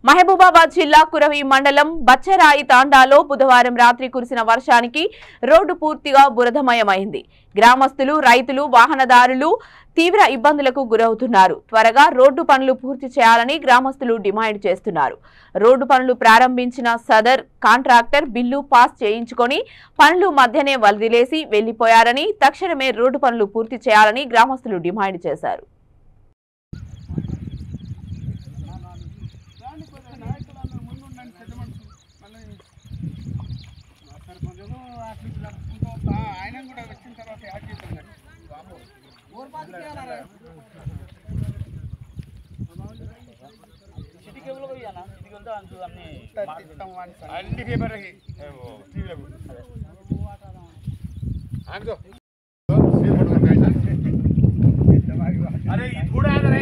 మహబూబాబాద్ జిల్లా కురవి మండలం బచ్చరాయి తాండాలో బుధవారం రాత్రి కురిసిన వర్షానికి రోడ్డు పూర్తిగా బురదమయమైంది. గ్రామస్తులు, రైతులు, వాహనదారులు తీవ్ర ఇబ్బందులకు గురవుతున్నారు. త్వరగా రోడ్డు పనులు పూర్తి చేయాలని గ్రామస్తులు డిమాండ్ చేస్తున్నారు. రోడ్డు పనులు ప్రారంభించిన సదర్ కాంట్రాక్టర్ బిల్లు పాస్ చేయించుకొని పనులు మధ్యనే వదిలేసి వెళ్లిపోయారని, తక్షణమే రోడ్డు పనులు పూర్తి చేయాలని గ్రామస్తులు డిమాండ్ చేశారు. अरे ये थोड़ा है